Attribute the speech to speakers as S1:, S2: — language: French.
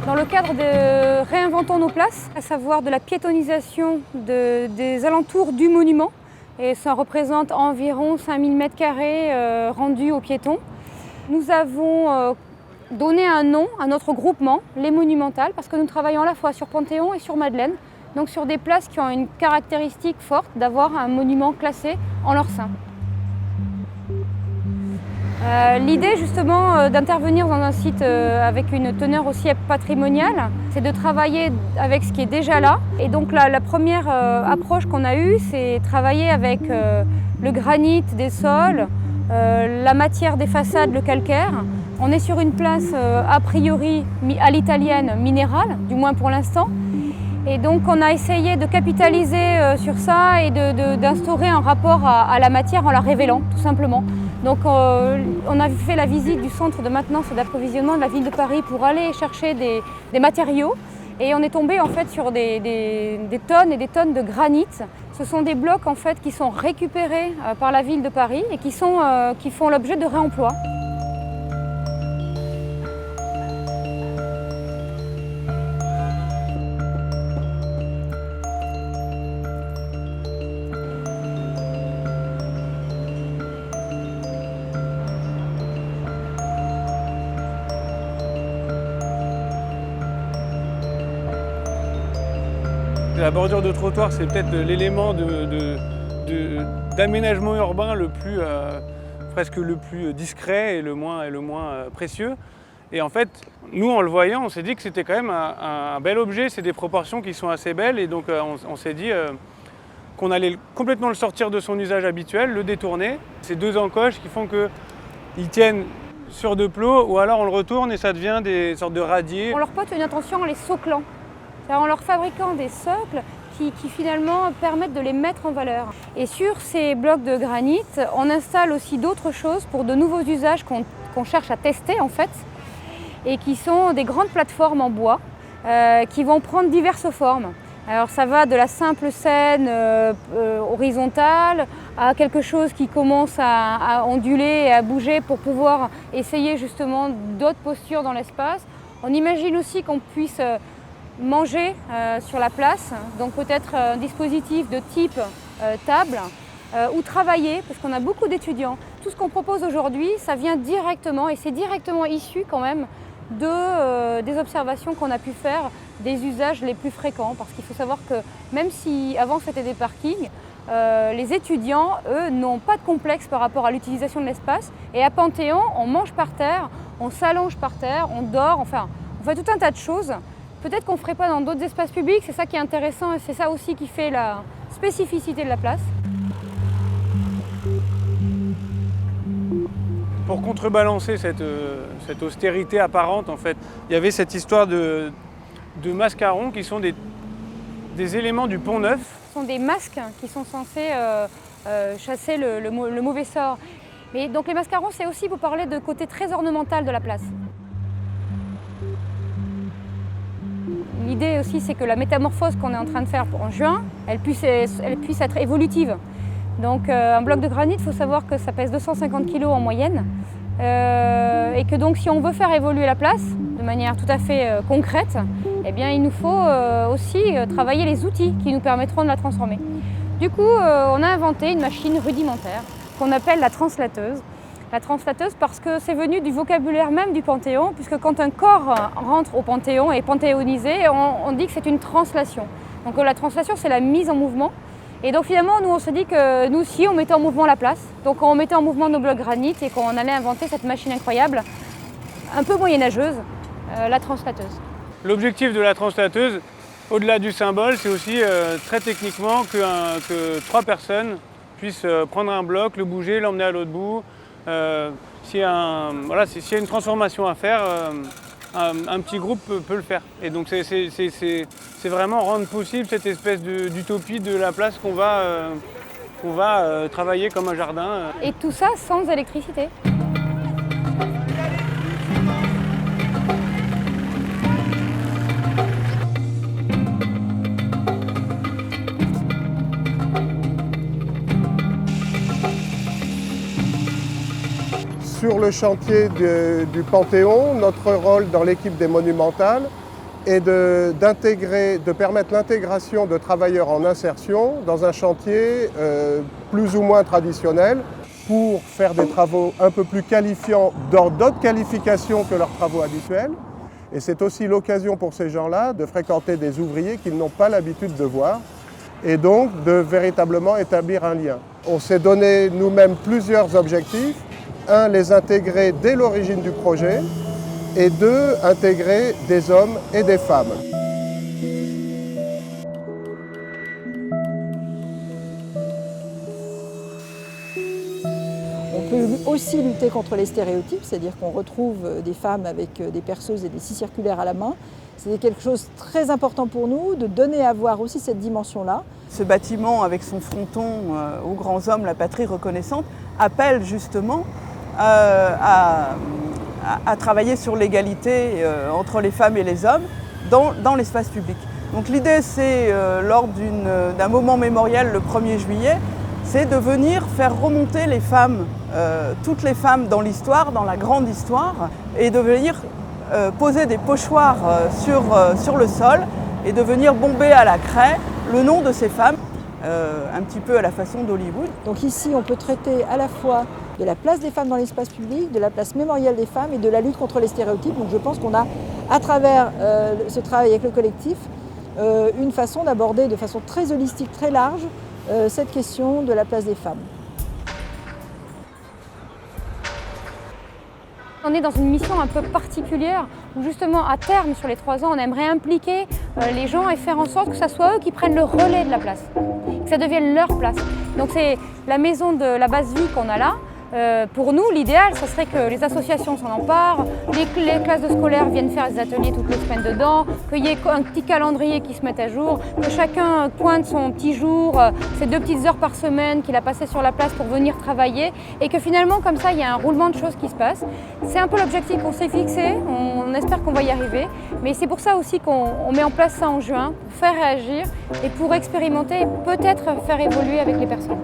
S1: dans le cadre de Réinventons nos places, à savoir de la piétonisation des alentours du monument. Et ça représente environ 5000 m² rendus aux piétons. Nous avons donné un nom à notre groupement, les Monumentales, parce que nous travaillons à la fois sur Panthéon et sur Madeleine, donc sur des places qui ont une caractéristique forte d'avoir un monument classé en leur sein. L'idée justement d'intervenir dans un site avec une teneur aussi patrimoniale, c'est de travailler avec ce qui est déjà là. Et donc la première approche qu'on a eue, c'est travailler avec le granit des sols, la matière des façades, le calcaire. On est sur une place a priori à l'italienne minérale, du moins pour l'instant. Et donc on a essayé de capitaliser sur ça et d'instaurer un rapport à la matière en la révélant, tout simplement. Donc on a fait la visite du centre de maintenance et d'approvisionnement de la ville de Paris pour aller chercher des matériaux. Et on est tombé en fait sur des tonnes et des tonnes de granit. Ce sont des blocs en fait qui sont récupérés par la ville de Paris et qui font l'objet de réemploi.
S2: La bordure de trottoir, c'est peut-être l'élément d'aménagement urbain presque le plus discret et le moins précieux. Et en fait, nous, en le voyant, on s'est dit que c'était quand même un bel objet, c'est des proportions qui sont assez belles. Et donc, on s'est dit qu'on allait complètement le sortir de son usage habituel, le détourner. Ces deux encoches qui font qu'ils tiennent sur deux plots, ou alors on le retourne et ça devient des sortes de radiers.
S1: On leur porte une attention en les soclant. En leur fabriquant des socles qui finalement permettent de les mettre en valeur. Et sur ces blocs de granit, on installe aussi d'autres choses pour de nouveaux usages qu'on cherche à tester en fait, et qui sont des grandes plateformes en bois qui vont prendre diverses formes. Alors ça va de la simple scène horizontale à quelque chose qui commence à onduler et à bouger pour pouvoir essayer justement d'autres postures dans l'espace. On imagine aussi qu'on puisse manger sur la place, donc peut-être un dispositif de type table, ou travailler, parce qu'on a beaucoup d'étudiants. Tout ce qu'on propose aujourd'hui, ça vient directement, et c'est directement issu quand même des observations qu'on a pu faire des usages les plus fréquents, parce qu'il faut savoir que même si avant c'était des parkings, les étudiants, eux, n'ont pas de complexe par rapport à l'utilisation de l'espace, et à Panthéon, on mange par terre, on s'allonge par terre, on dort, enfin, on fait tout un tas de choses. Peut-être qu'on ne ferait pas dans d'autres espaces publics, c'est ça qui est intéressant et c'est ça aussi qui fait la spécificité de la place.
S2: Pour contrebalancer cette austérité apparente, en fait, il y avait cette histoire de mascarons qui sont des éléments du Pont Neuf.
S1: Ce sont des masques qui sont censés chasser le mauvais sort. Mais donc les mascarons, c'est aussi pour parler de côté très ornemental de la place. L'idée aussi, c'est que la métamorphose qu'on est en train de faire en juin, elle puisse être évolutive. Donc un bloc de granit, il faut savoir que ça pèse 250 kg en moyenne. Et que donc si on veut faire évoluer la place de manière tout à fait concrète, eh bien, il nous faut aussi travailler les outils qui nous permettront de la transformer. Du coup, on a inventé une machine rudimentaire qu'on appelle la translateuse. La translateuse parce que c'est venu du vocabulaire même du Panthéon, puisque quand un corps rentre au Panthéon et est panthéonisé, on dit que c'est une translation. Donc la translation, c'est la mise en mouvement. Et donc finalement, nous on se dit que nous aussi, on mettait en mouvement la place. Donc on mettait en mouvement nos blocs granit et qu'on allait inventer cette machine incroyable, un peu moyenâgeuse, la translateuse.
S2: L'objectif de la translateuse, au-delà du symbole, c'est aussi très techniquement que 3 personnes puissent prendre un bloc, le bouger, l'emmener à l'autre bout. S'il y a une transformation à faire, un petit groupe peut le faire. Et donc c'est vraiment rendre possible cette espèce d'utopie de la place qu'on va travailler comme un jardin.
S1: Et tout ça sans électricité.
S3: Sur le chantier du Panthéon, notre rôle dans l'équipe des Monumentales, et de permettre l'intégration de travailleurs en insertion dans un chantier plus ou moins traditionnel pour faire des travaux un peu plus qualifiants dans d'autres qualifications que leurs travaux habituels. Et c'est aussi l'occasion pour ces gens-là de fréquenter des ouvriers qu'ils n'ont pas l'habitude de voir et donc de véritablement établir un lien. On s'est donné nous-mêmes plusieurs objectifs. Un, les intégrer dès l'origine du projet et deux, intégrer des hommes et des femmes.
S4: On peut aussi lutter contre les stéréotypes, c'est-à-dire qu'on retrouve des femmes avec des perceuses et des scies circulaires à la main. C'est quelque chose de très important pour nous, de donner à voir aussi cette dimension-là.
S5: Ce bâtiment, avec son fronton aux grands hommes, la patrie reconnaissante, appelle justement à travailler sur l'égalité entre les femmes et les hommes dans l'espace public. Donc l'idée, c'est lors d'un moment mémoriel le 1er juillet, c'est de venir faire remonter les femmes, toutes les femmes dans l'histoire, dans la grande histoire, et de venir poser des pochoirs sur le sol et de venir bomber à la craie le nom de ces femmes, un petit peu à la façon d'Hollywood.
S4: Donc ici, on peut traiter à la fois de la place des femmes dans l'espace public, de la place mémorielle des femmes et de la lutte contre les stéréotypes. Donc je pense qu'on a, à travers ce travail avec le collectif, une façon d'aborder de façon très holistique, très large, cette question de la place des femmes.
S1: On est dans une mission un peu particulière où justement à terme, sur les 3 ans, on aimerait impliquer les gens et faire en sorte que ce soit eux qui prennent le relais de la place, que ça devienne leur place. Donc c'est la maison de la base vie qu'on a là. Pour nous, l'idéal, ce serait que les associations s'en emparent, les classes de scolaires viennent faire des ateliers toutes les semaines dedans, qu'il y ait un petit calendrier qui se mette à jour, que chacun pointe son petit jour, ses 2 petites heures par semaine qu'il a passé sur la place pour venir travailler et que finalement, comme ça, il y a un roulement de choses qui se passe. C'est un peu l'objectif qu'on s'est fixé, on espère qu'on va y arriver, mais c'est pour ça aussi qu'on met en place ça en juin, pour faire réagir et pour expérimenter et peut-être faire évoluer avec les personnes.